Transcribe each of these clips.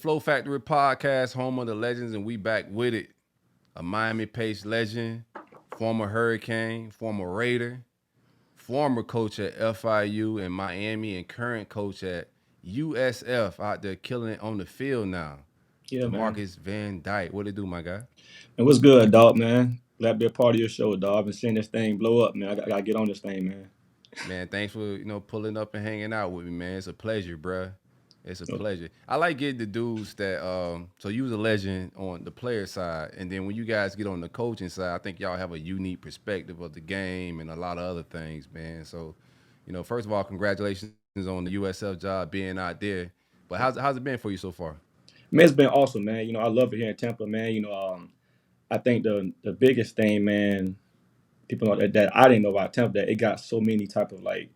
Flow Factory podcast, home of the legends, and we back with it. A Miami Pace legend, former Hurricane, former Raider, former coach at FIU in Miami, and current coach at USF out there killing it on the field now. Yeah, man. DeMarkus Van Dyke. What it do, my guy? And what's good, dog, man? Glad to be a part of your show, dog. I've been seeing this thing blow up, man. I gotta get on this thing, man. Man, thanks for pulling up and hanging out with me, man. It's a pleasure, bruh. It's a So, pleasure. I like getting the dudes that so you was a legend on the player side, and then when you guys get on the coaching side, I think y'all have a unique perspective of the game and a lot of other things, man. So, first of all, congratulations on the USF job being out there. But how's it been for you so far? man, it's been awesome, man. I love it here in Tampa, man. I think the biggest thing, man, people know that I didn't know about Tampa, that it got so many type of like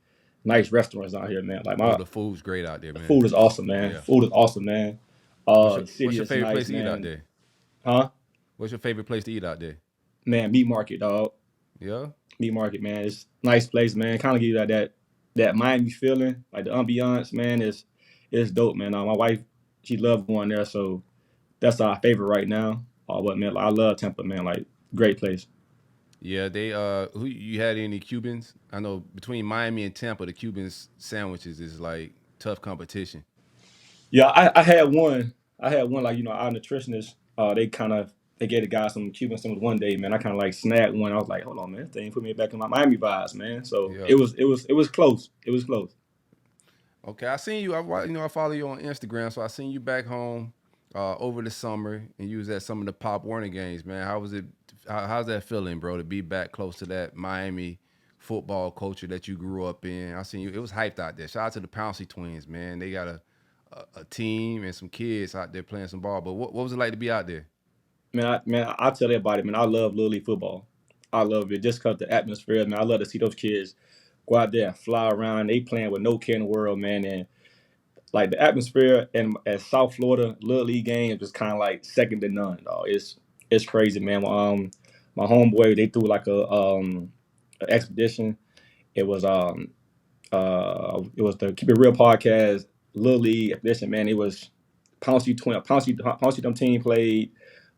nice restaurants out here, man. Like Oh, my the food's great out there, the man. food is awesome, man. Yeah. Food is awesome, man. What's your The what's city your is favorite place nice, to eat out man. there? Huh? What's your favorite place to eat out there? Man, meat market, dog. Yeah. Meat market, man. It's a nice place, man. Kind of give you that Miami feeling, like the ambiance, man. Is dope, man. My wife, she loved going there, so that's our favorite right now. But man, I love Tampa, man. Like great place. Yeah, they who you had any Cubans? I know between Miami and Tampa, the Cubans sandwiches is like tough competition. Yeah, I had one. I had one like our nutritionist. They gave the guy some Cuban sandwich one day, man. I kind of like snagged one. I was like, hold on, man, this thing put me back in my Miami vibes, man. So Yeah. it was close. It was close. Okay, I seen you. I follow you on Instagram, so I seen you back home over the summer, and you was at some of the Pop Warner games, man. How was it? How's that feeling, bro? To be back close to that Miami football culture that you grew up in. I seen you. It was hyped out there. Shout out to the Pouncey twins, man. They got a team and some kids out there playing some ball. But what was it like to be out there? I tell everybody, man, I love Little League football. I love it just because the atmosphere, man. I love to see those kids go out there and fly around. They playing with no care in the world, man. And like the atmosphere and at South Florida Little League games is kind of like second to none, dog. It's crazy, man. My homeboy, they threw like a expedition. It was it was the Keep It Real podcast Little League expedition, man. It was Pouncey them team played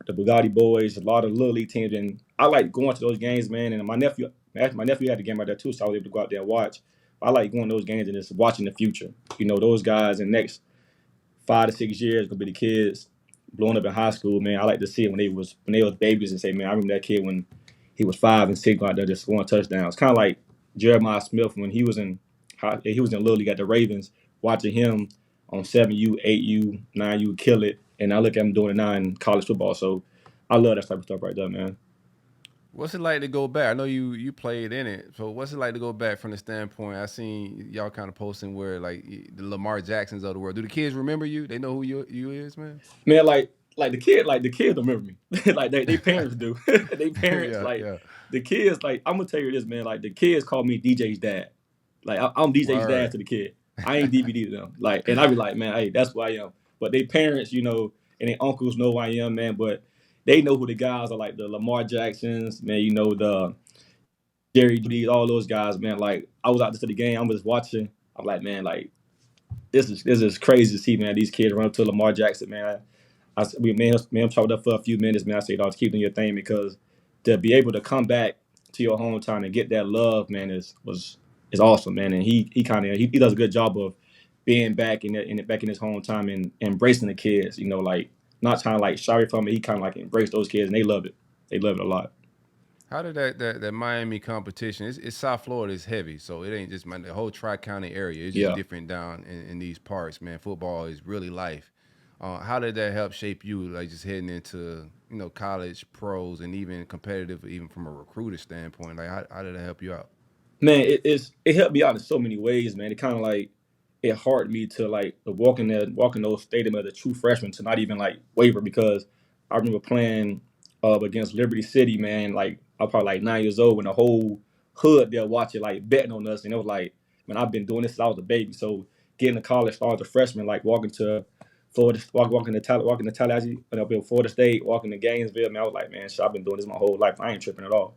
the Bugatti boys, a lot of Little League teams, and I like going to those games, man. And my nephew had the game out there too, so I was able to go out there and watch. I like going to those games and just watching the future. Those guys in the next 5 to 6 years gonna be the kids blowing up in high school, man. I like to see it when they was babies and say, man, I remember that kid when he was 5 and 6 going out there just scoring touchdowns. Kind of like Jeremiah Smith when he was in Little League at the Ravens, watching him on 7U, 8U, 9U kill it, and I look at him doing it now in college football. So I love that type of stuff right there, man. What's it like to go back? I know you played in it, so what's it like to go back from the standpoint? I seen y'all kind of posting where like the Lamar Jacksons of the world. Do the kids remember you? They know who you is, man. Man, like the kids don't remember me. Like they parents do. They parents Yeah, like yeah. the kids like I'm gonna tell you this, man. Like the kids call me DJ's dad. Like I'm DJ's dad Word. to the kid. I ain't DVD to them. Like, and I be like, man, hey, that's who I am. But they parents, and their uncles know who I am, man. But they know who the guys are, like the Lamar Jacksons, man. The Jerry Judy, all those guys, man. Like I was out there to the game, I was watching. I'm like, man, like this is crazy to see, man. These kids run up to Lamar Jackson, man. We me and him talked up for a few minutes, man. I said, "Dog, keep doing your thing because to be able to come back to your hometown and get that love, man, is awesome, man." And he kind of he does a good job of being back back in his hometown and embracing the kids. Like not trying to like shy from it. He kind of like embrace those kids and they love it. They love it a lot. How did that Miami competition? It's South Florida is heavy, so it ain't just the whole Tri County area. It's just Yeah. different down in these parts, man. Football is really life. How did that help shape you, like just heading into college, pros, and even competitive, even from a recruiter standpoint? Like how did that help you out? Man, it helped me out in so many ways, man. It kind of like it hardened me to like to walk in those stadium as a true freshman to not even like waver because I remember playing against Liberty City, man. Like I was probably like 9 years old when the whole hood there watching like betting on us, and it was like, man, I've been doing this since I was a baby. So getting to college, starting as a freshman, like walking to Florida, walking to Tallahassee, and up in Florida State, walking to Gainesville, man. I was like, man, shit, I've been doing this my whole life. I ain't tripping at all.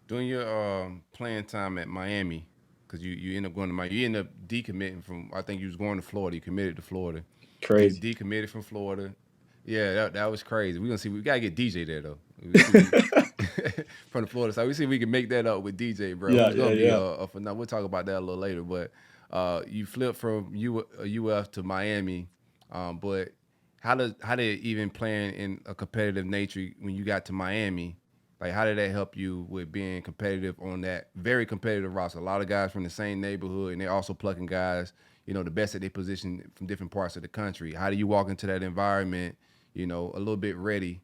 During your playing time at Miami, because you end up going to Miami, you end up decommitting from. I think you was going to Florida. You committed to Florida. He Crazy. decommitted from Florida. Yeah, that was crazy. We gonna see. We gotta get DJ there though. We see we from the Florida side. We see if we can make that up with DJ, bro. Yeah, Who's yeah, gonna be yeah. for now? We'll talk about that a little later. But you flipped from UF to Miami. But how did even playing in a competitive nature when you got to Miami? Like, how did that help you with being competitive on that very competitive roster? A lot of guys from the same neighborhood, and they're also plucking guys, the best at their position from different parts of the country. How do you walk into that environment, a little bit ready?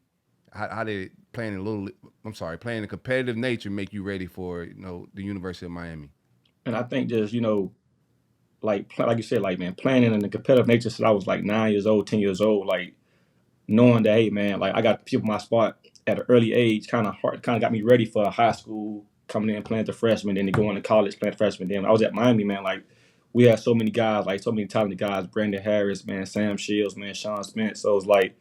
How did playing a competitive nature make you ready for, the University of Miami? And I think just like you said, like man, playing in a competitive nature since I was like 9 years old, 10 years old, like knowing that hey man, like I got people my spot at an early age, kind of got me ready for high school, coming in playing the freshman, then going to college playing the freshman. Then when I was at Miami, man, like we had so many guys, like so many talented guys, Brandon Harris, man, Sam Shields, man, Sean Spence. So it's like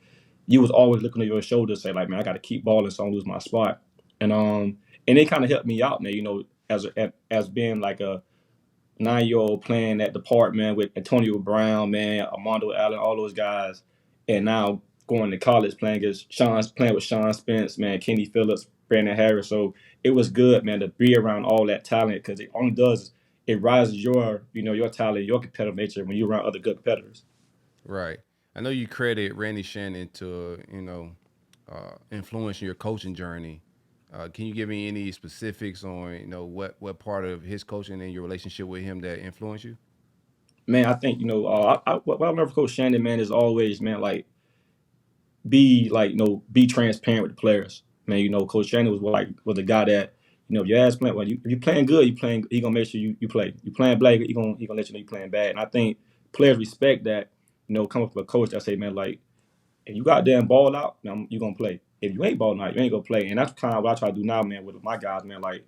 you was always looking over your shoulder, say like, man, I got to keep balling so I don't lose my spot. And it kind of helped me out, man. As being like a 9 year old playing at the park, man, with Antonio Brown, man, Armando Allen, all those guys, and now going to college playing with Sean Spence, man, Kenny Phillips, Brandon Harris. So it was good, man, to be around all that talent because it only does it rises your talent, your competitive nature when you're around other good competitors. Right. I know you credit Randy Shannon to, influencing your coaching journey. Can you give me any specifics on, what part of his coaching and your relationship with him that influenced you? Man, I think what I learned from Coach Shannon, man, is always, man, like be transparent with the players. Man, Coach Shannon was the guy that if your ass playing, well, if you playing good, he gonna make sure you play. You playing bad, he gonna let you know you playing bad. And I think players respect that. Come up with a coach that say, man, like if you got damn ball out, you gonna play. If you ain't balling out, you ain't gonna play. And that's kind of what I try to do now, man, with my guys, man. Like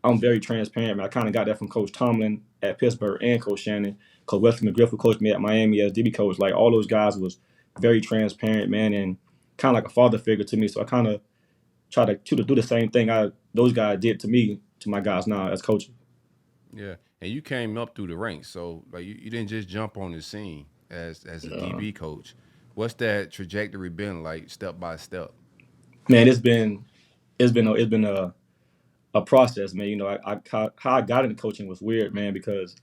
I'm very transparent, man. I kind of got that from Coach Tomlin at Pittsburgh and Coach Shannon. Coach Wesley McGriff, who coached me at Miami as DB coach. Like all those guys was very transparent, man, and kind of like a father figure to me. So I kind of try to do the same thing those guys did to me, to my guys now as coaches. Yeah. And you came up through the ranks. So, like, you didn't just jump on the scene as a Uh, DB coach. What's that trajectory been like step by step? man, it's been a process, man. How I got into coaching was weird, man, because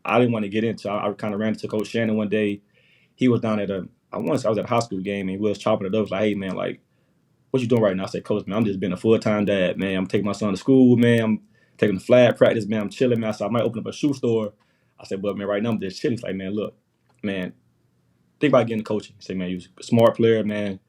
I didn't want to get into. I kind of ran into Coach Shannon one day. He was down at I once I was at a high school game and he was chopping it up. He was like, hey man, like what you doing right now? I said, Coach, man, I'm just being a full time dad, man. I'm taking my son to school, man. I'm taking the flag practice, man. I'm chilling, man. So I might open up a shoe store. I said, but man, right now I'm just chilling. He's like, man, look, man, think about getting coaching. Say, man, you're a smart player, man.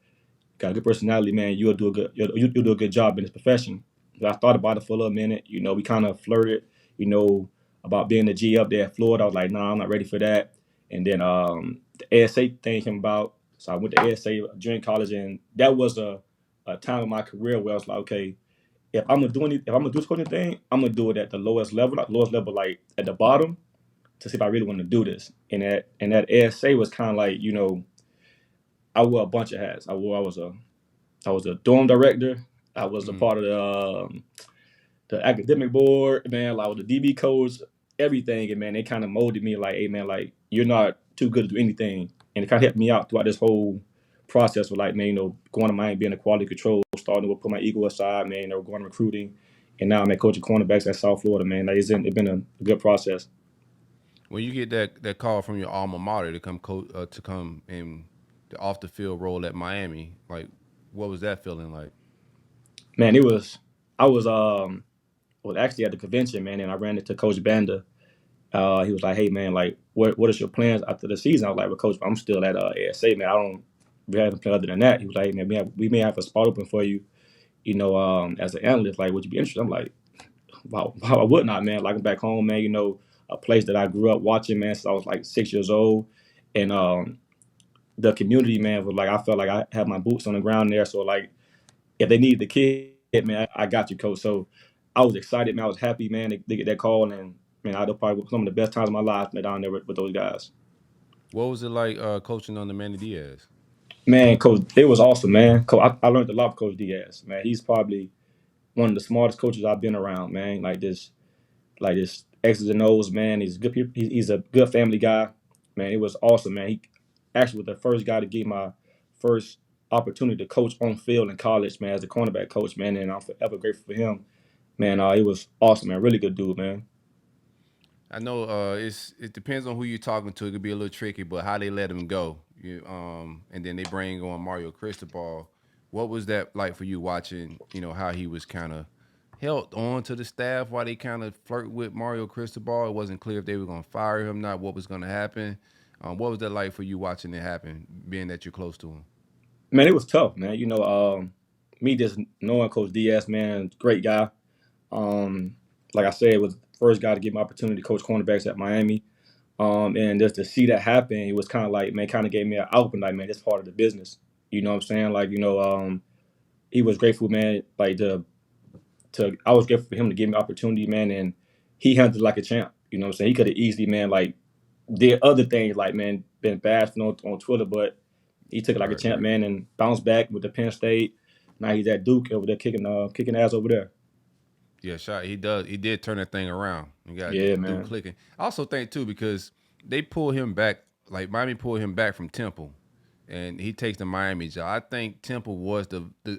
Got a good personality, man. You'll do a good job in this profession. So I thought about it for a little minute. We kind of flirted, you know, about being the G up there at Florida. I was like, nah, I'm not ready for that. And then the ASA thing came about. So I went to ASA during college, and that was a time in my career where I was like, okay, if I'm gonna do this coaching thing, I'm gonna do it at the lowest level, not lowest level, like at the bottom, to see if I really want to do this. And that ASA was kind of like, I wore a bunch of hats. I was a dorm director. I was a Mm. part of the academic board, man. Like, I was the DB coach, everything, and man, they kind of molded me like, hey, man, like you're not too good to do anything, and it kind of helped me out throughout this whole process with like, man, going to Miami, being a quality control, starting to put my ego aside, man, going to recruiting, and now I'm at coaching cornerbacks at South Florida, man. Like it's been a good process. When you get that call from your alma mater to come in the off the field role at Miami, like, what was that feeling like? Man, I was actually at the convention, man, and I ran into Coach Banda. He was like, "Hey, man, like, what is your plans after the season?" I was like, "Well, Coach, I'm still at ASA, man. I don't we haven't planned other than that." He was like, "Hey, man, we may have a spot open for you, as an analyst. Like, would you be interested?" I'm like, "Wow, wow, I would not, man. Like, I'm back home, man. A place that I grew up watching, man, since I was like 6 years old, and the community, man, was like, I felt like I had my boots on the ground there. So like, if they needed the kid, man, I got you, Coach." So I was excited, man. I was happy, man, to get that call, and man, I had probably some of the best times of my life, man, down there with those guys. What was it like coaching under Manny Diaz? Man, Coach, it was awesome, man. I learned a lot from Coach Diaz, man. He's probably one of the smartest coaches I've been around, man. Like this X's and O's, man. He's good. He's a good family guy, man. It was awesome, man. actually was the first guy to get my first opportunity to coach on field in college, man, as a cornerback coach, man, and I'm forever grateful for him. Man, it was awesome, man. Really good dude, man. I know it depends on who you're talking to. It could be a little tricky, but how they let him go, and then they bring on Mario Cristobal. What was that like for you watching? How he was kind of held on to the staff while they kind of flirt with Mario Cristobal. It wasn't clear if they were going to fire him, not what was going to happen. What was that like for you watching it happen, being that you're close to him? Man, it was tough, man. Me just knowing Coach Diaz, man, great guy. Um, like I said, was the first guy to get my opportunity to coach cornerbacks at Miami. And just to see that happen, it was kind of like, man, kind of gave me an open, like, man, that's part of the business. You know what I'm saying? Like, he was grateful, man. Like I was grateful for him to give me opportunity, man, and he handled it like a champ. You know what I'm saying? He could have easily, man, like did other things, like man, been bashed on Twitter, but he took it like a Right. champ, man, and bounced back with the Penn State. Now he's at Duke over there kicking ass over there. Yeah, shot. He does. He did turn that thing around. You got Yeah, Duke man. clicking. I also think too because they pull him back. Like Miami pulled him back from Temple, and he takes the Miami job. I think Temple was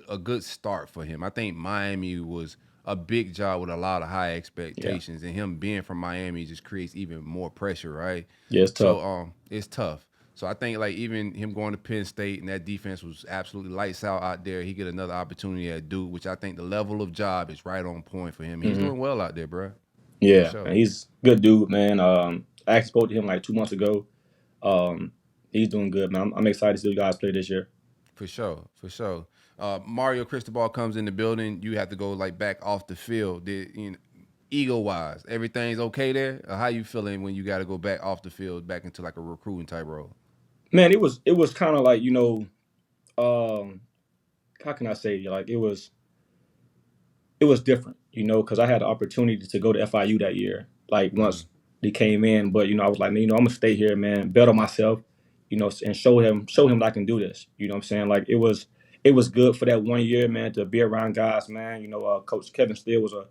a good start for him. I think Miami was a big job with a lot of high Yeah, expectations, and him being from Miami just creates even more pressure, right? yeah, it's tough. So it's tough. So I think like even him going to Penn State and that defense was absolutely lights out there. He get another opportunity at Duke, which I think the level of job is right on point for him. He's Hmm. doing well out there, bro, for Yeah, sure. and he's a good dude, man. I actually spoke to him like 2 months ago. Um, he's doing good, man. I'm excited to see the guys play this year. For sure, for sure. Mario Cristobal comes in the building. You have to go like back off the field. Ego wise, everything's okay there. How you feeling when you got to go back off the field, back into like a recruiting type role? Man, it was kind of like um, how can I say, like it was different, because I had the opportunity to go to FIU that year. Like Mm-hmm. once they came in, but I was like, man, I'm gonna stay here, man, bet on myself, and show him that I can do this. You know what I'm saying? Like it was good for that 1 year, man, to be around guys, man. Coach Kevin Steele was a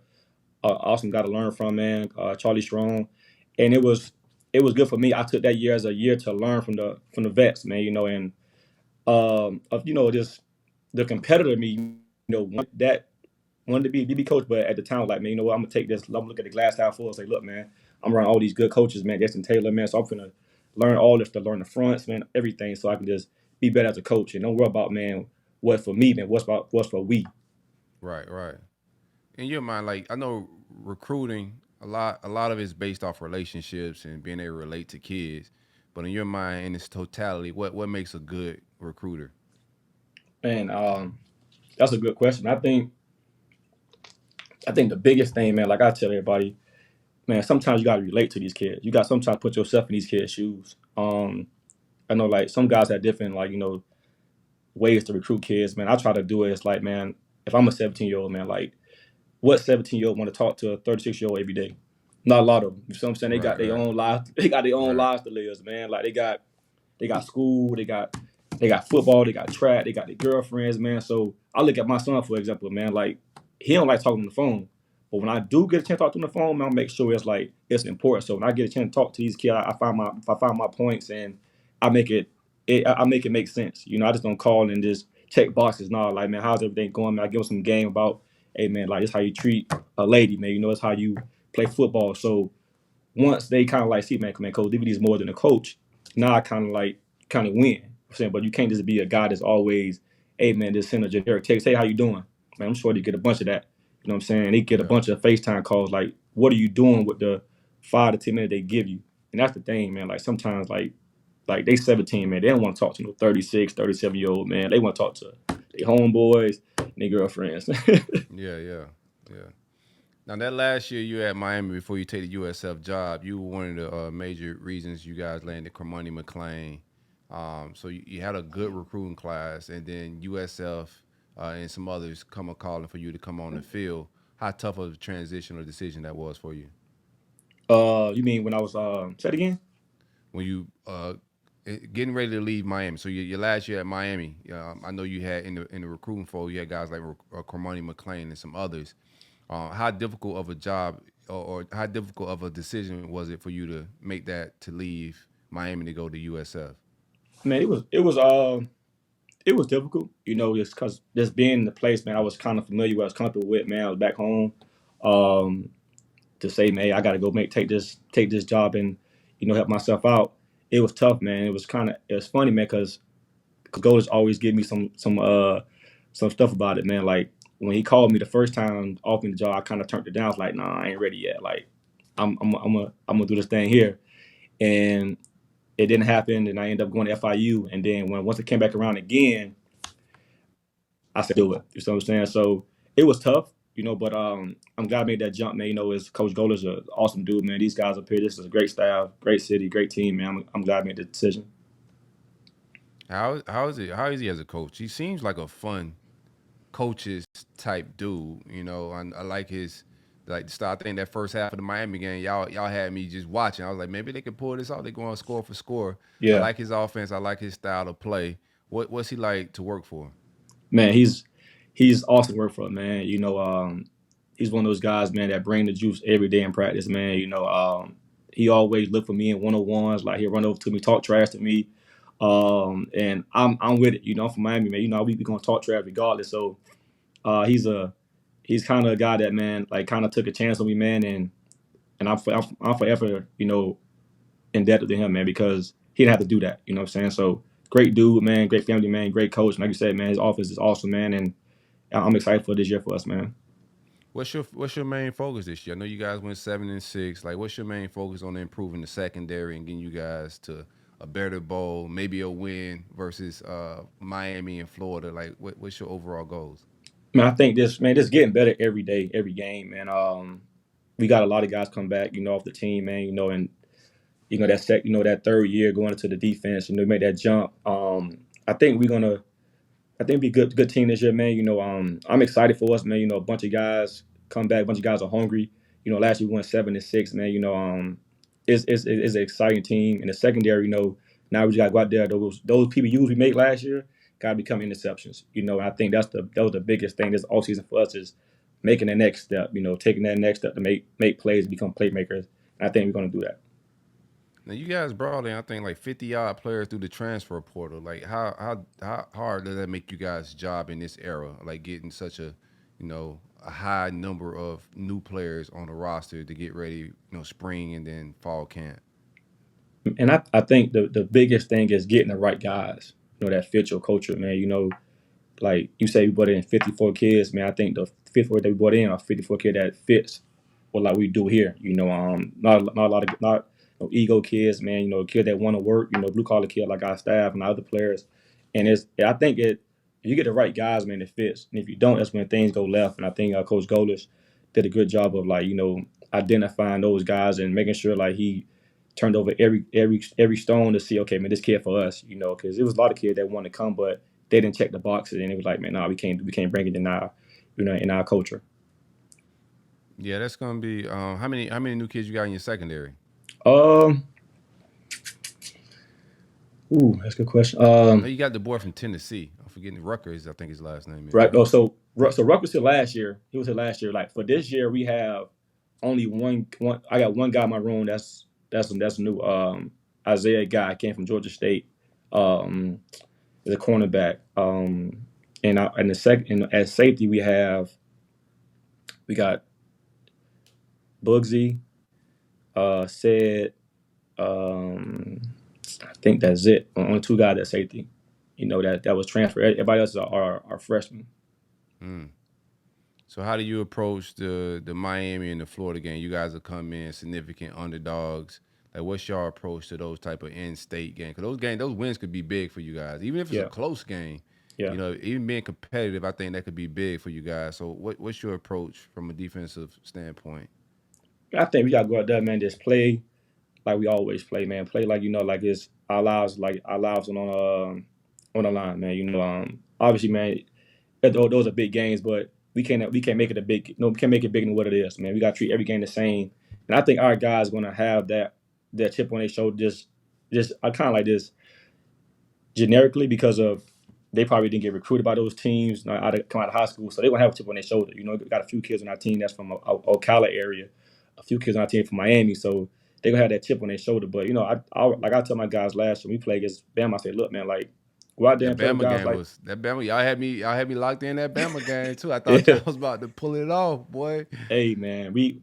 awesome guy to learn from, man. Charlie Strong, and it was good for me. I took that year as a year to learn from the vets, man. And just the competitor me, wanted to be a DB coach, but at the time, like, man, what? I'm gonna take this. I'm gonna look at the glass half full and say, look, man, I'm around all these good coaches, man. Justin Taylor, man. So I'm gonna learn all this to learn the fronts, man, everything, so I can just be better as a coach and don't worry about, man, what's for me, man. What's for we. Right, right. In your mind, like I know recruiting a lot of it's based off relationships and being able to relate to kids. But in your mind, in its totality, what makes a good recruiter? And that's a good question. I think the biggest thing, man, like I tell everybody, man, sometimes you gotta relate to these kids. You got sometimes put yourself in these kids' shoes. I know like some guys have different like ways to recruit kids, man. I try to do it. It's like, man, if I'm a 17-year-old, man, like what 17-year-old want to talk to a 36-year-old every day? Not a lot of them. You see what I'm saying? They got Right, their right, own lives. They got their own right. lives to live, man. Like they got school, they got football, they got track, they got their girlfriends, man. So I look at my son, for example, man, like he don't like talking on the phone. But when I do get a chance to talk to him on the phone, man, I'll make sure it's important. So when I get a chance to talk to these kids, I find my points and I make I make it make sense. I just don't call and just check boxes. No, like, man, how's everything going? Man, I give them some game about, hey, man, like, it's how you treat a lady, man. It's how you play football. So once they kind of like see, man, Coach DVD is more than a coach. Now I kind of win. I'm saying, but you can't just be a guy that's always, hey, man, just send a generic text, hey, how you doing? Man, I'm sure they get a bunch of that. You know what I'm saying? They get a Yeah. bunch of FaceTime calls. Like, what are you doing with the 5 to 10 minutes they give you? And that's the thing, man. Like sometimes, like they 17, man. They don't want to talk to no 36, 37-year-old, man. They want to talk to their homeboys and their girlfriends. Yeah, yeah, yeah. Now that last year you at Miami before you take the USF job, you were one of the major reasons you guys landed Cormani McLean. So you had a good recruiting class, and then USF and some others come a calling for you to come on the field. How tough of a transition or decision that was for you You mean when I was say it again? when you getting ready to leave Miami? So your last year at Miami, I know you had in the recruiting fold, you had guys like Cormani McLean and some others. How difficult of a job or how difficult of a decision was it for you to make that to leave Miami to go to USF? Man, it was difficult, just because just being in the place, man. I was kind of familiar with, I was comfortable with, man. I was back home. Um, to say, man, hey, I got to go take this job and help myself out. It was tough, man. It was funny, man, because Golders always give me some stuff about it, man. Like when he called me the first time offering the job, I kind of turned it down. I was like, nah, I ain't ready yet. Like I'm gonna do this thing here, and it didn't happen. And I ended up going to FIU, and then once it came back around again, I said do it. You know what I'm saying? So it was tough, but I'm glad I made that jump, man. As Coach Golders is an awesome dude, man. These guys up here, this is a great staff, great city, great team, man. I'm glad I made the decision. How is it? How is he as a coach? He seems like a fun coaches type dude. I like his like the style. I think that first half of the Miami game, y'all had me just watching. I was like, maybe they could pull this off. They going score for score. I Yeah, like his offense. I like his style of play. What's he like to work for? man, he's awesome to work for, man. He's one of those guys, man, that bring the juice every day in practice, man. He always look for me in 1-on-ones, like he'll run over to me, talk trash to me, and I'm with it. I'm from Miami, man. We gonna talk trash regardless. So uh, he's a he's kind of a guy that, man, like kind of took a chance on me, man, and I'm forever indebted to him, man, because he didn't have to do that. You know what I'm saying? So great dude, man, great family, man, great coach. And like you said, man, his office is awesome, man, and I'm excited for this year for us, man. What's your main focus this year? I know you guys went 7-6. Like, what's your main focus on improving the secondary and getting you guys to a better bowl, maybe a win versus Miami and Florida? Like, what's your overall goals? Man, I think this getting better every day, every game, man. We got a lot of guys come back, off the team, man, and that third year going into the defense, make that jump. I think we're gonna I think be good team this year, man. I'm excited for us, man. A bunch of guys come back, a bunch of guys are hungry. Last year we went 7-6, man. It's an exciting team. In the secondary, now we just got to go out there. Those PBUs we made last year got to become interceptions. And I think that was the biggest thing this offseason for us is making the next step. Taking that next step to make plays, become playmakers. And I think we're going to do that. Now you guys brought in, I think, like 50 odd players through the transfer portal. Like, how hard does that make you guys' job in this era? Like getting such a high number of new players on the roster to get ready, spring and then fall camp. And I think the biggest thing is getting the right guys. That fit your culture, man. Like you say, we brought in 54 kids, man. I think the 54 that we brought in are 54 kids that fits what like we do here. Not a lot of not no ego kids, man. Kids that want to work. Blue collar kid like our staff and our other players. And I think if you get the right guys, man, it fits. And if you don't, that's when things go left. And I think Coach Golish did a good job of like identifying those guys and making sure like he turned over every stone to see, okay, man, this kid for us. Because there was a lot of kids that wanted to come, but they didn't check the boxes, and it was like, man, nah, we can't bring it in our culture. Yeah, that's gonna be how many new kids you got in your secondary? Um, that's a good question. I know you got the boy from Tennessee. I'm forgetting Rutgers. I think his last name is Right. right. Oh, so Ruck was here last year. He was here last year. Like for this year, we have only one. I got one guy in my room. That's new. Isaiah guy came from Georgia State. Um, is a cornerback. And the second at safety we got Bugsy. Said I think that's it. Only two guys at safety. That was transferred. Everybody else are freshmen. Mm. So how do you approach the Miami and the Florida game? You guys will come in significant underdogs. Like, what's your approach to those type of in-state games? Because those wins could be big for you guys, even if it's a Yeah, close game. yeah. Even being competitive, I think that could be big for you guys. So, what's your approach from a defensive standpoint? I think we gotta go out there, man. Just play like we always play, man. Play like like it's our lives on the line, man. Obviously, man. Those are big games, but we can't make it a big. No, we can't make it bigger than what it is, man. We gotta treat every game the same, and I think our guys gonna have that chip on their shoulder. Just I kind of like this generically because of they probably didn't get recruited by those teams come out of high school, so they gonna have a chip on their shoulder. We got a few kids on our team that's from Ocala area, a few kids on our team from Miami, so they gonna have that chip on their shoulder. But I tell my guys last year we played against Bama, I said, look, man, like go out there That and play with Bama guys game like was that Bama. Y'all had me locked in that Bama game too. I thought y'all yeah. was about to pull it off, boy. Hey man, we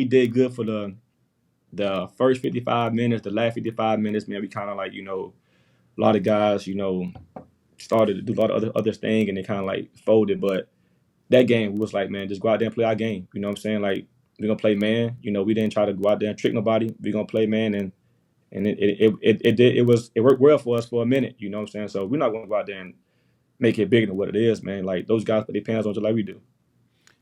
did good for the first 55 minutes, the last 55 minutes, man. We kind of like a lot of guys started to do a lot of other thing and they kind of like folded. But that game was like, man, just go out there and play our game. You know what I'm saying? Like we're gonna play man. We didn't try to go out there and trick nobody. We're gonna play man, and it worked well for us for a minute. You know what I'm saying? So we're not gonna go out there and make it bigger than what it is, man. Like those guys put their pants on just like we do.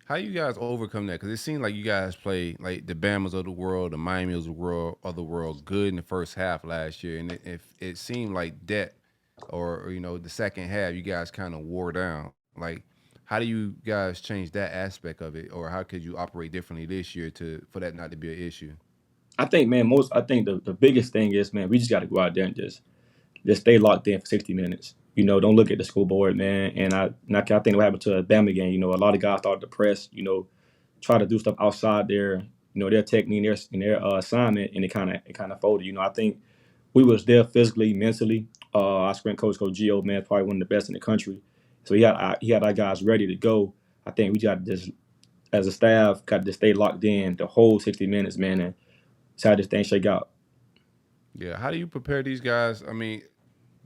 How you guys overcome that? Because it seemed like you guys played like the Bamas of the world, the Miami's of the world, good in the first half last year, and it seemed like that, or the second half, you guys kind of wore down. Like, how do you guys change that aspect of it, or how could you operate differently this year for that not to be an issue? I think, man, I think the biggest thing is, man, we just got to go out there and just stay locked in for 60 minutes. Don't look at the scoreboard, man. And I think what happened to a Bama game. A lot of guys started to press. Try to do stuff outside their technique, their assignment, and it kind of folded. I think we was there physically, mentally. Our sprint coach Gio, man, probably one of the best in the country. So he had our guys ready to go. I think we got this as a staff got to stay locked in the whole 60 minutes, man, and see how this thing shake out. Yeah, how do you prepare these guys? I mean,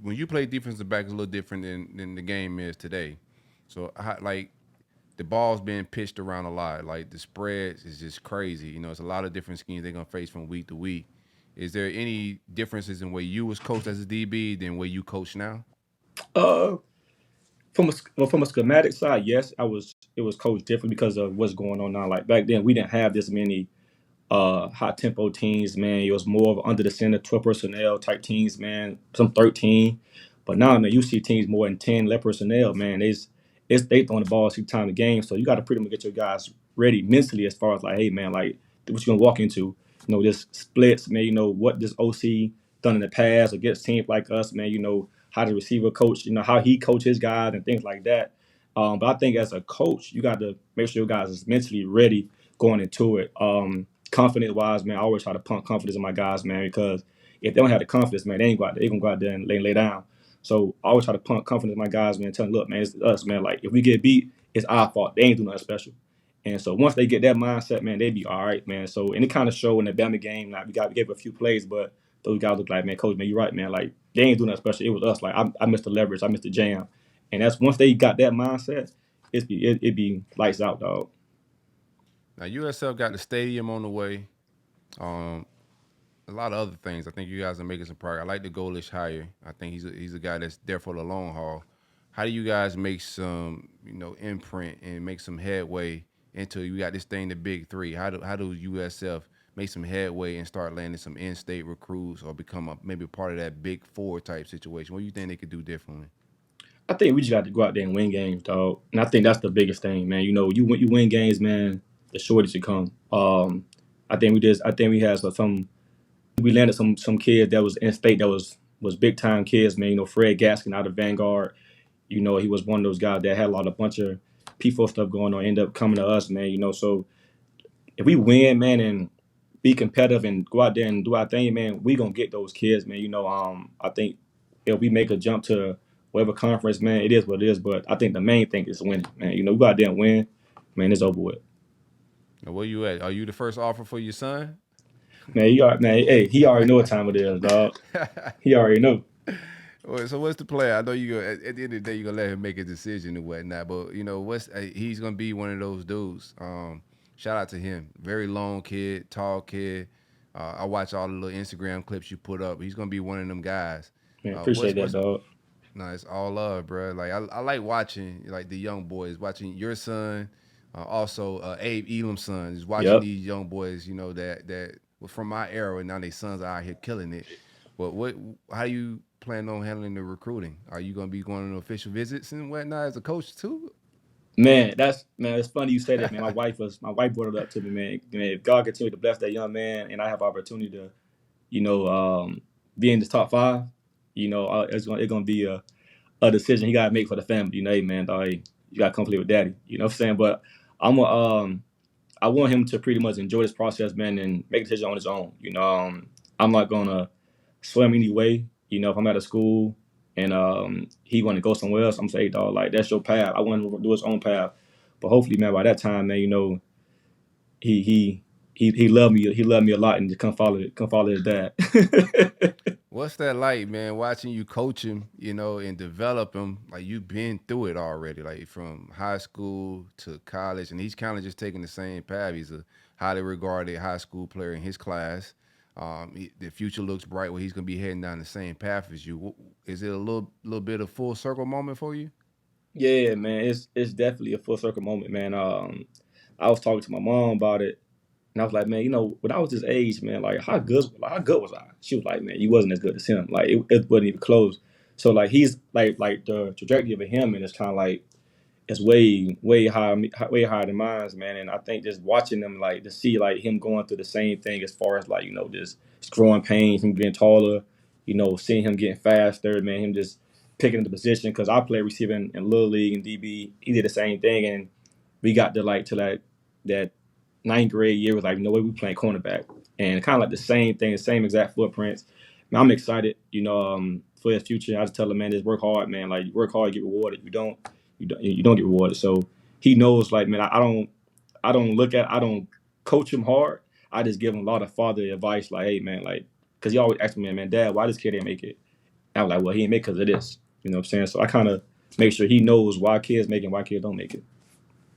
when you play defensive back, it's a little different than the game is today. So, like, the ball's being pitched around a lot. Like the spreads is just crazy. It's a lot of different schemes they're gonna face from week to week. Is there any differences in where you was coached as a DB than where you coach now? Uh, from a schematic side, yes, it was coached different because of what's going on now. Like back then, we didn't have this many high tempo teams, man. It was more of under the center, 12 personnel type teams, man. Some 13. But now, man, you see teams more than 10, 11 personnel, man. It's they throwing the ball 6 times a game. So you got to pretty much get your guys ready mentally as far as like, hey, man, like what you gonna walk into. This splits, man. What this OC done in the past against teams like us, man. How the receiver coach, how he coach his guys and things like that. But I think as a coach, you got to make sure your guys is mentally ready going into it. Confidence wise, man, I always try to pump confidence in my guys, man, because if they don't have the confidence, man, they ain't go out there. They gonna go out there and lay down. So I always try to pump confidence in my guys, man, tell them, look, man, it's us, man. Like if we get beat, it's our fault. They ain't do nothing special. And so once they get that mindset, man, they be all right, man. So and it kind of showed in the Bama game. Like we gave a few plays, but those guys look like, man, coach, man, you're right, man. Like they ain't doing nothing special. It was us. Like I missed the leverage, I missed the jam, and that's once they got that mindset, it be lights out, dog. Now USF got the stadium on the way. Um, a lot of other things. I think you guys are making some progress. I like the goalish hire. I think he's a guy that's there for the long haul. How do you guys make some imprint and make some headway into you got this thing the big three? How do USF make some headway and start landing some in-state recruits or become maybe a part of that big four type situation? What do you think they could do differently? I think we just got to go out there and win games, dog. And I think that's the biggest thing, man. You win games, man. The shortage to come. I think we did. I think we had some. We landed some kids that was in state that was big time kids, man. Fred Gaskin out of Vanguard. He was one of those guys that had a bunch of P4 stuff going on. Ended up coming to us, man. So if we win, man, and be competitive and go out there and do our thing, man, we gonna get those kids, man. I think if we make a jump to whatever conference, man, it is what it is. But I think the main thing is winning, man. We go out there and win, man. It's over with. Now, where you at? Are you the first offer for your son? Man, hey, he already know what time it is, dog. He already know. So what's the plan? I know you go at the end of the day you're gonna let him make a decision and whatnot, but what's he's gonna be one of those dudes. Shout out to him. Very long kid, tall kid. I watch all the little Instagram clips you put up. He's gonna be one of them guys. Man, What's appreciate that, dog. nice? All love, bro. Like I like watching like the young boys, watching your son, also Abe Elam's son, is watching Yep. these young boys. That were from my era, and now their sons are out here killing it. But how do you plan on handling the recruiting? Are you gonna be going on official visits and whatnot as a coach too? Man, it's funny you say that, man. My wife brought it up to me, man. Man, if God continue to bless that young man and I have opportunity to, you know, be in this top five, it's gonna be a decision he gotta make for the family. Hey man, dog, hey, you gotta come play with daddy. You know what I'm saying? But I'm a I want him to pretty much enjoy this process, man, and make decisions on his own. I'm not gonna swim anyway. If I'm at a school and he want to go somewhere else, I'm saying, hey, dog, like that's your path. I want him to do his own path. But hopefully, man, by that time, man, he he he loved me. He loved me a lot, and just come follow his dad. What's that like, man? Watching you coach him, and develop him. Like you've been through it already, like from high school to college, and he's kind of just taking the same path. He's a highly regarded high school player in his class. The future looks bright where he's gonna be heading down the same path as you. Is it a little bit of full circle moment for you? Yeah, man, it's definitely a full circle moment, man. I was talking to my mom about it, and I was like, man, when I was this age, man, like how good was I? She was like, man, you wasn't as good as him. Like it wasn't even close. So like he's like the trajectory of him, and it's kind of like it's way higher, way higher than mine, man. And I think just watching them, like to see like him going through the same thing as far as like just growing pains, him getting taller, seeing him getting faster, man, him just picking the position. Because I played receiver in Little League and DB, he did the same thing, and we got to that ninth grade year was like, no way, we playing cornerback, and kind of like the same thing, the same exact footprints. Man, I'm excited, for his future. I just tell him, man, just work hard, man. Like you work hard, you get rewarded. You don't get rewarded. So he knows, like, man, I don't coach him hard. I just give him a lot of father advice, like, hey, man, like, because he always asks me, man, Dad, why this kid didn't make it? And I was like, well, he didn't make it because of this. You know what I'm saying? So I kind of make sure he knows why kids make it and why kids don't make it.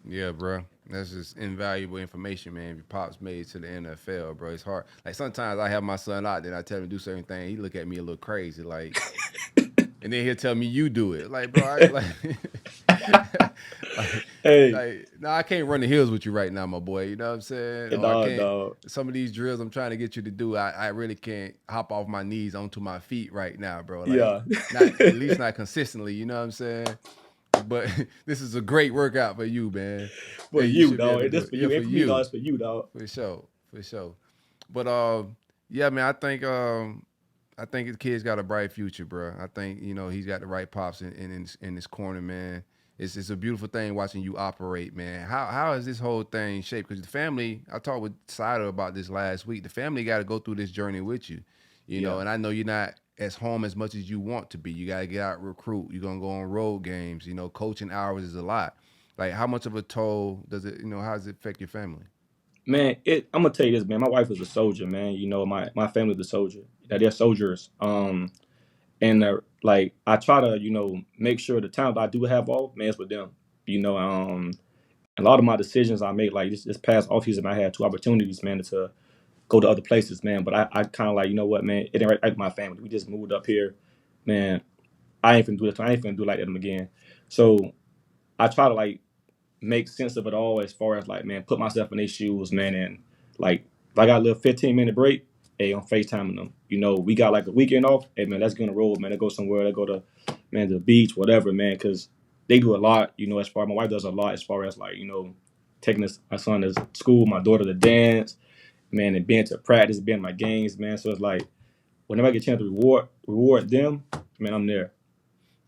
Yeah, bro. That's just invaluable information, man. If your pops made it to the NFL, bro, it's hard. Like sometimes I have my son out there and I tell him to do certain things. He look at me a little crazy, like, and then he'll tell me you do it. Like, bro, like, Hey, no, I can't run the hills with you right now, my boy. You know what I'm saying? Or I dog, can't. dog. Some of these drills I'm trying to get you to do, I really can't hop off my knees onto my feet right now, bro. Like, Yeah. not at least not consistently. You know what I'm saying? But this is a great workout for you, man. For And you you, should be able dog. to And do this it. for Yeah, you. for Ain't for me, dog. you, It's for you, dog. for sure, for sure. But yeah, man, I think his kid's got a bright future, bro. I think he's got the right pops in his corner, man. It's a beautiful thing watching you operate, man. How is this whole thing shaped? Because the family, I talked with Sider about this last week. The family got to go through this journey with you, Yeah. And I know you're not as home as much as you want to be. You got to get out, recruit. You're gonna go on road games. Coaching hours is a lot. Like, how much of a toll does it? How does it affect your family? Man, I'm gonna tell you this, man. My wife was a soldier, man. My family's a soldier. They're soldiers. And like I try to, make sure the time that I do have off, man, it's with them. A lot of my decisions I made, like this past off season, I had two opportunities, man, to go to other places, man. But I kind of like, you know what, man, it ain't right with my family. We just moved up here, man. I ain't finna do this. I ain't finna do like that again. So I try to like make sense of it all as far as like, man, put myself in their shoes, man, and like if I got a little 15-minute break, hey, I'm FaceTiming them. We got like a weekend off, hey man, let's get on the road, man. Let's go somewhere, let's go to man to the beach, whatever, man, because they do a lot, as far my wife does a lot as far as like, taking my son to school, my daughter to dance, man, and being to practice, being at my games, man. So it's like whenever I get a chance to reward them, man, I'm there.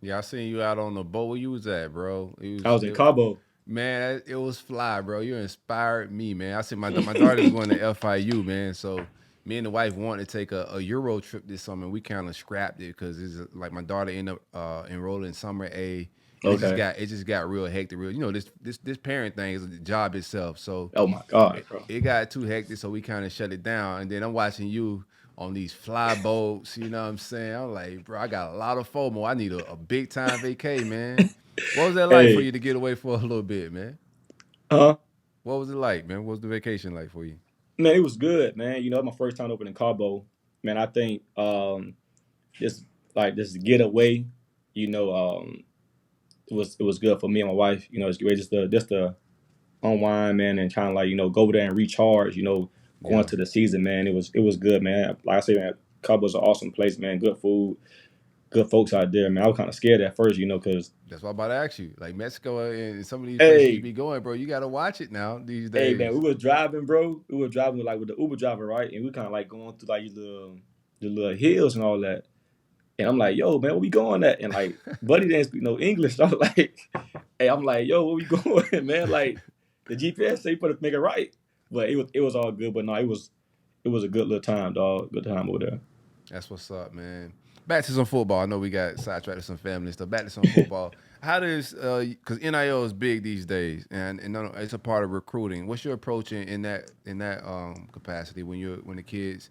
Yeah, I seen you out on the boat. Where you was at, bro? I was in Cabo. Man, it was fly, bro. You inspired me, man. I see my daughter's going to FIU, man. So me and the wife wanted to take a Euro trip this summer. We kind of scrapped it because it's like my daughter ended up enrolling in summer A, and Okay. it just got real hectic. Real, this parent thing is a job itself. So Oh my God, it, bro. it got too hectic, so we kind of shut it down. And then I'm watching you on these fly boats. You know what I'm saying? I'm like, bro, I got a lot of FOMO. I need a big time vacay, man. What was that like for Hey, you to get away for a little bit, man? huh? What was it like, man? What was the vacation like for you? Man, it was good, man. My first time opening Cabo. Man, I think just like this getaway, you know, um, it was good for me and my wife. It's great just to unwind, man, and kind of like go over there and recharge. Going Yeah, to the season, man, it was good, man. Like I say, man, Cabo's an awesome place, man. Good food, good folks out there, man. I was kind of scared at first, because that's what I'm about to ask you. Like Mexico and some of these places you hey, be going, bro, you got to watch it now these hey, man, we days. was driving, bro. We were driving like with the Uber driver, right? And we kind of like going through like the little hills and all that. And I'm like, yo, man, where we going at? And like, buddy didn't speak no English. So I'm like, hey, I'm like, yo, where we going, man? Like, the GPS say you better make it right. But it was all good. But no, it was a good little time, dog. Good time over there. That's what's up, man. Back to some football. I know we got sidetracked to some family stuff. Back to some football. How does because NIL is big these days, and no, it's a part of recruiting. What's your approach in that capacity when the kids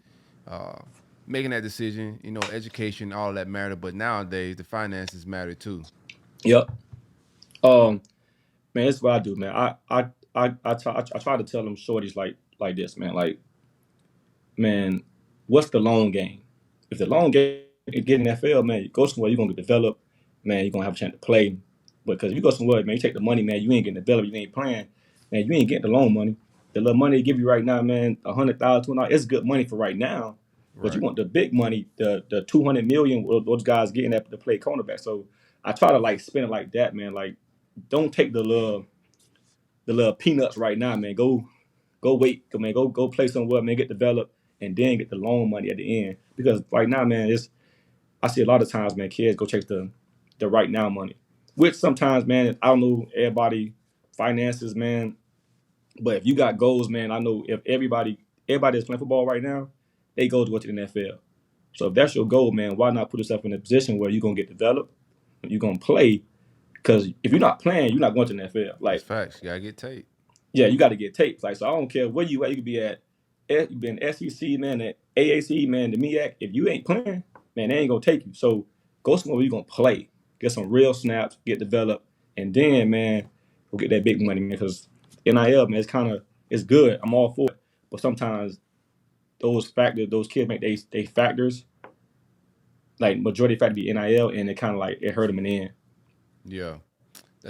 uh, making that decision? You know, education, all that matter, but nowadays the finances matter too. Yep. Um, man, that's what I do, man. I try to tell them shorties like this, man. Like, man, what's the long game? If the long game is getting NFL, man, you go somewhere, you're gonna get developed, man, you're gonna have a chance to play. Because if you go somewhere, man, you take the money, man, you ain't getting developed, you ain't playing, man, you ain't getting the loan money. The little money they give you right now, man, 100,000, 200, it's good money for right now. But you Right. want the big money, the 200 million those guys getting that to play cornerback. So I try to like spend it like that, man. Like, don't take the little peanuts right now, man. Go wait, man. Go play somewhere, man. Get developed, and then get the loan money at the end. Because right now, man, I see a lot of times, man, kids go chase the right now money, which sometimes, man, I don't know everybody finances, man. But if you got goals, man, I know if everybody that's playing football right now, they go to go to the NFL. So if that's your goal, man, why not put yourself in a position where you're gonna get developed, you're gonna play? Because if you're not playing, you're not going to the NFL. That's Like, facts. You gotta get tape. yeah, you got to get tapes. Like, so I don't care where you at. You could be at, you could be in SEC, man, at AAC, man, the MEAC. If you ain't playing, man, they ain't gonna take you. So go somewhere where you gonna play, get some real snaps, get developed, and then, man, go get that big money, man. Because NIL, man, it's good. I'm all for it, but sometimes those kids make they factors, like majority factor be NIL, and it kind of like it hurt them in the end. Yeah.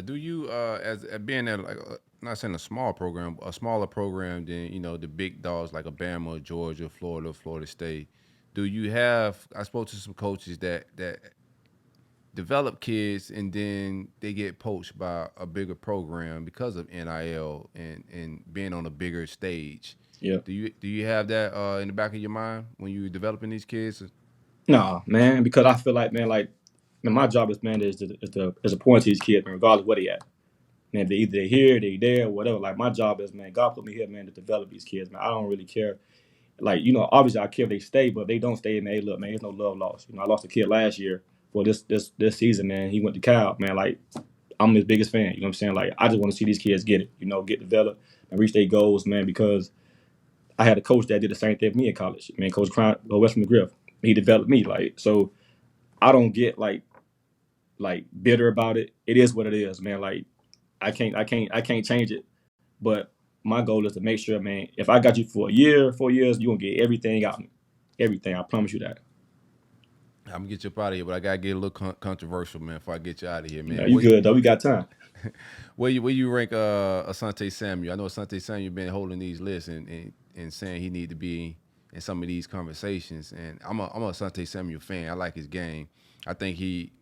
Do you as being at like not saying a small program, a smaller program than the big dogs like Alabama, Georgia, Florida, Florida State? Do you have? I spoke to some coaches that develop kids and then they get poached by a bigger program because of NIL and being on a bigger stage. Yeah. Do you have that in the back of your mind when you developing these kids? Nah, man, because I feel like, man, like, man, my job is, man, is to point to these kids, man, regardless where they at. Man, if they either they here, they there, whatever. Like, my job is, man, God put me here, man, to develop these kids, man. I don't really care. Like, obviously I care if they stay, but if they don't stay, man, hey, look, man, there's no love lost. I lost a kid last year. Well, this season, man, he went to Cal, man. Like, I'm his biggest fan. You know what I'm saying? Like, I just want to see these kids get it, get developed and reach their goals, man, because I had a coach that did the same thing with me in college. Man, Coach Western McGriff. He developed me. Like, so I don't get like bitter about it. It is what it is, man. Like, I can't change it. But my goal is to make sure, man, if I got you for a year, 4 years, you gonna get everything out of me. Everything. I promise you that. I'm gonna get you up out of here, but I gotta get a little controversial, man. Before I get you out of here, Now man. you good though. We got time. Where you rank Asante Samuel? I know Asante Samuel been holding these lists and saying he need to be in some of these conversations. And I'm a Asante Samuel fan. I like his game. I think he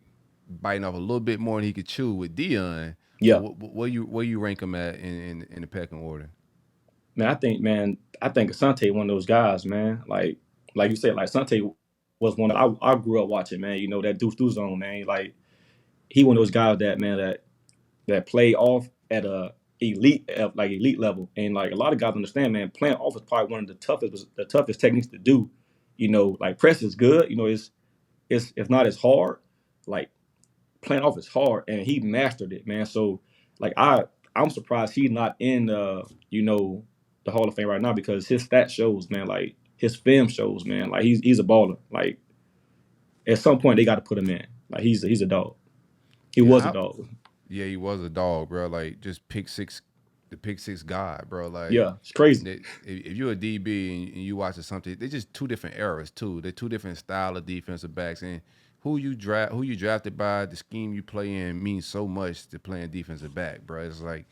biting off a little bit more than he could chew with Dion. But Yeah, where you rank him at in the pecking order? man, I think Asante one of those guys, man. Like you said, like Asante was one I grew up watching, man. That deuce zone, man. Like, he one of those guys that play off at a elite level, and like a lot of guys understand, man. Playing off is probably one of the toughest techniques to do. Like, press is good. It's not as hard. Like, playing off is hard, and he mastered it, man. So, like, I'm surprised he's not in the Hall of Fame right now, because his stat shows, man. Like, his film shows, man. Like, he's a baller. Like, at some point they got to put him in. Like, he's a dog. He Yeah, was a dog. yeah, he was a dog, bro. Like just pick six, the pick six god, bro. Like Yeah, it's crazy. if you're a DB and you watch something, they're just two different eras too. They're two different style of defensive backs, and who you drafted by, the scheme you play in means so much to playing defensive back, bro. It's like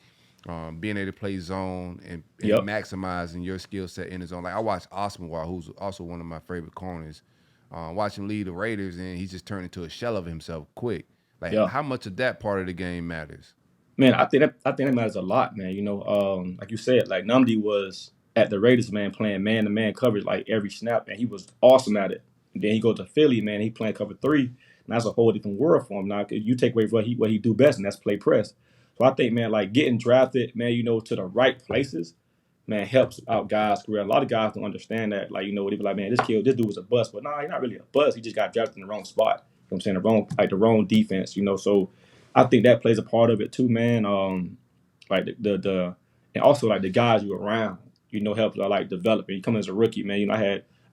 being able to play zone and Yep. maximizing your skill set in the zone. Like I watched Osmonwa, who's also one of my favorite corners. Watch him lead the Raiders, and he just turned into a shell of himself quick. Like Yeah. how much of that part of the game matters? Man, I think that matters a lot, man. Like you said, like Namdi was at the Raiders, man, playing man to man coverage like every snap, and he was awesome at it. And then he goes to Philly, man, he playing cover three, and that's a whole different world for him now. 'Cause you take away what he do best, and that's play press. So I think, man, like getting drafted, man, to the right places, man, helps out guys' career. A lot of guys don't understand that. Like, they be like, man, this dude was a bust. But nah, he's not really a bust. He just got drafted in the wrong spot. You know what I'm saying? The wrong defense, So I think that plays a part of it too, man. Like the and also like the guys you around, helps like developing. You come as a rookie, man.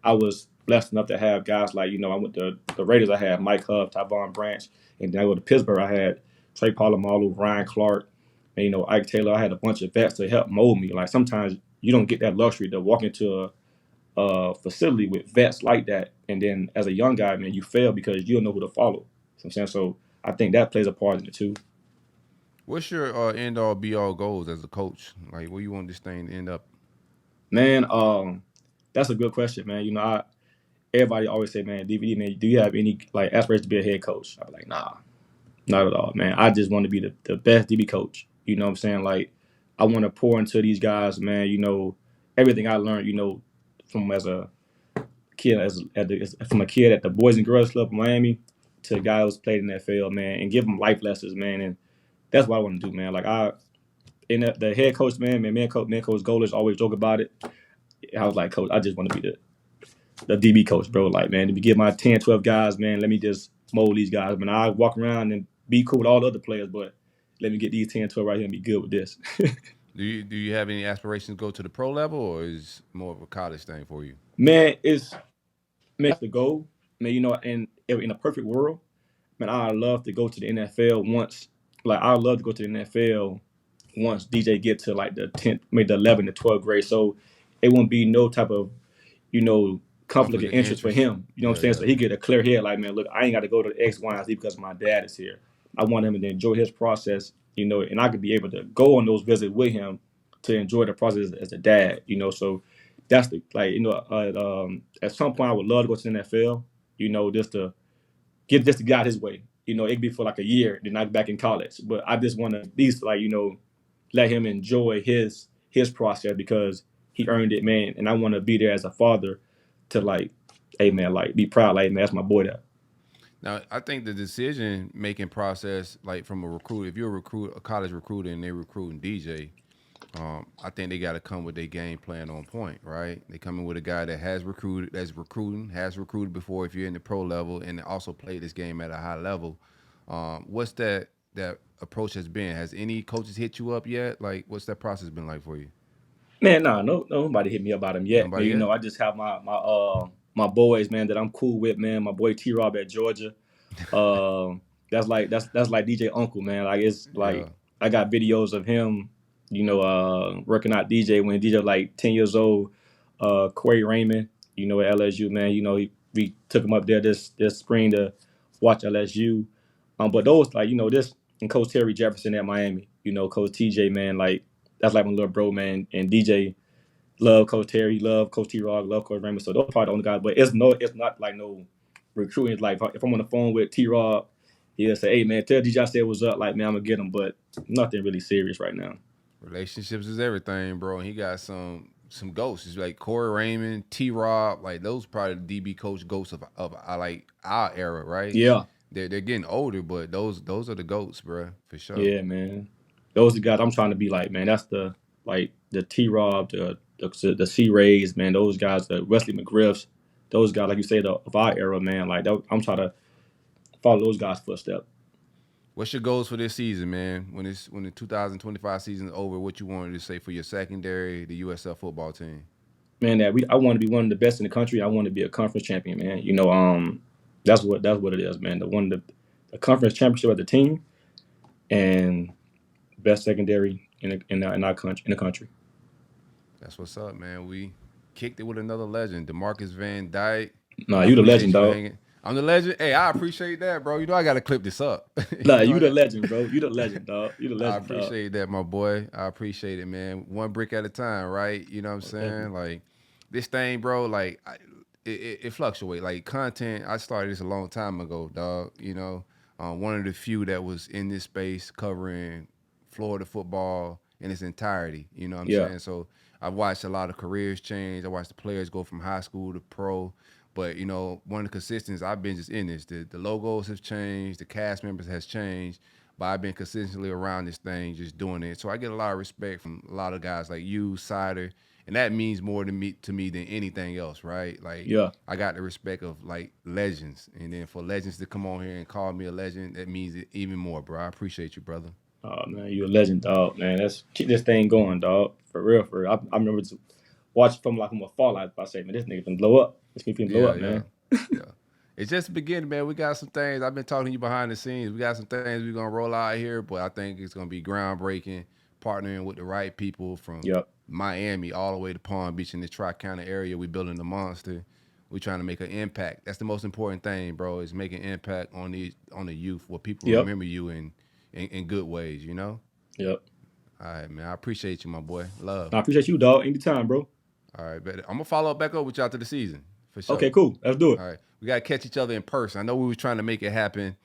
I was blessed enough to have guys like, I went to the Raiders, I had Mike Huff, Tyvon Branch, and then I go to Pittsburgh, I had Trey Polamalu, Ryan Clark, and Ike Taylor. I had a bunch of vets to help mold me. Like sometimes you don't get that luxury to walk into a facility with vets like that, and then as a young guy, man, you fail because you don't know who to follow. You know what I'm saying? So I think that plays a part in it too. What's your end all be all goals as a coach? Like, where you want this thing to end up? Man, that's a good question, man. Everybody always say, man, DVD, man, do you have any like aspirations to be a head coach? I be like, nah, not at all, man. I just want to be the best DB coach. You know what I'm saying? Like, I want to pour into these guys, man. Everything I learned, from as a kid, from a kid at the Boys and Girls Club in Miami to a guy who's played in that field, man, and give them life lessons, man. And that's what I want to do, man. Like in the head coach, man, coach Golders always joke about it. I was like, coach, I just want to be the DB coach, bro. Like, man, let me get my 10, 12 guys, man. Let me just mold these guys. Man, I walk around and be cool with all the other players, but let me get these 10, 12 right here and be good with this. Do you have any aspirations to go to the pro level, or is it more of a college thing for you? Man, that's the goal. Man, in a perfect world, man, I love to go to the NFL once. Like, I love to go to the NFL once DJ get to like the 10th, maybe the 11th to 12th grade. So it won't be no type of, you know, conflict of interest for him. You know what I'm saying? Yeah. So he get a clear head, like, man, look, I ain't got to go to X, Y, and Z because my dad is here. I want him to enjoy his process, and I could be able to go on those visits with him to enjoy the process as a dad, So that's at some point I would love to go to the NFL, just to get the guy his way. It'd be for like a year, then I'd be back in college. But I just want to at least let him enjoy his process because he earned it, man. And I want to be there as a father to like, hey man, like be proud, like man, that's my boy there. Now, I think the decision making process, like from a recruit, if you're a college recruiter, and they're recruiting DJ, I think they got to come with their game plan on point, right? They come in with a guy that has recruited before. If you're in the pro level, and also played this game at a high level, what's that approach has been? Has any coaches hit you up yet? Like, what's that process been like for you? Man, nah, no, nobody hit me about him yet. Man, Nobody yet? I just have my boys, man, that I'm cool with, man. My boy T Rob at Georgia. That's like DJ Uncle, man. Like it's like Yeah. I got videos of him, working out DJ when DJ was like 10 years old. Corey Raymond, at LSU, man. We took him up there this spring to watch LSU. But those like this and Coach Terry Jefferson at Miami. Coach TJ, man. Like that's like my little bro, man. And DJ love Coach Terry, love Coach T. Rod, love Coach Raymond. So those are probably the only guys. But it's not like no recruiting. It's like if I'm on the phone with T. Rod, he'll say, "Hey man, tell DJ I said what's up." Like man, I'm gonna get him, but nothing really serious right now. Relationships is everything, bro. And he got some ghosts. It's like Corey Raymond, T. Rob, like those probably the DB coach ghosts of like our era, right? Yeah, They're getting older, but those are the goats, bro, for sure. yeah, man. Those are the guys I'm trying to be like, man. That's the T. Rob, the C. Rays, man. Those guys, the Wesley McGriffs, those guys, like you said, of our era, man. Like I'm trying to follow those guys' footsteps. What's your goals for this season, man? When the 2025 season is over, what you wanted to say for your secondary, the USF football team? Man, I want to be one of the best in the country. I want to be a conference champion, man. That's what it is, man. The conference championship of the team and best secondary in our country in the country. That's what's up, man. We kicked it with another legend, DeMarkus Van Dyke. Nah, I you the legend, appreciate you dog. hanging. I'm the legend. Hey, I appreciate that, bro. You know I gotta clip this up. Nah, you know you I the got. legend, bro. You the legend, dog. You the I legend, dog. appreciate that, my boy. I appreciate it, man. One brick at a time, right? You know what I'm Most definitely. saying? Like this thing, bro. Like it fluctuates. Like content, I started this a long time ago, dog. One of the few that was in this space covering Florida football in its entirety. You know what I'm Yeah, saying? So I've watched a lot of careers change. I watched the players go from high school to pro. But one of the consistencies I've been just in this. The logos have changed. The cast members has changed. but I've been consistently around this thing, just doing it. So I get a lot of respect from a lot of guys like you, Sider, and that means more to me than anything else, right? Like Yeah. I got the respect of like legends, and then for legends to come on here and call me a legend, that means it even more, bro. I appreciate you, brother. Oh man, you a legend, dog. Man, let's keep this thing going, dog. For real, for real. I remember just watching from like from afar. Like I say, man, this nigga finna blow up. This nigga finna blow Yeah, up, yeah, man. yeah. It's just the beginning, man. We got some things. I've been talking to you behind the scenes. We got some things we're gonna roll out here, but I think it's gonna be groundbreaking, partnering with the right people from Yep. Miami all the way to Palm Beach in the Tri-County area. We building the monster. We trying to make an impact. That's the most important thing, bro. Is making impact on the youth, where people Yep. remember you in good ways. You know. Yep. All right, man. I appreciate you, my boy. Love. I appreciate you, dog. Anytime, bro. All right, but I'm gonna follow up back up with y'all to the season for Okay, sure. cool. Let's do it. All right, we gotta catch each other in person. I know we was trying to make it happen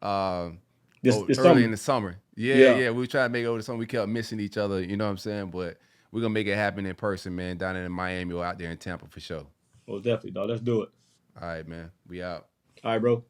uh, This early summer. in the summer. Yeah, Yeah. yeah, we were trying to make it over the summer. We kept missing each other. You know what I'm saying? But we're gonna make it happen in person, man. Down in Miami or out there in Tampa for sure. Well, definitely, dog. Let's do it. All right, man. We out. All right, bro.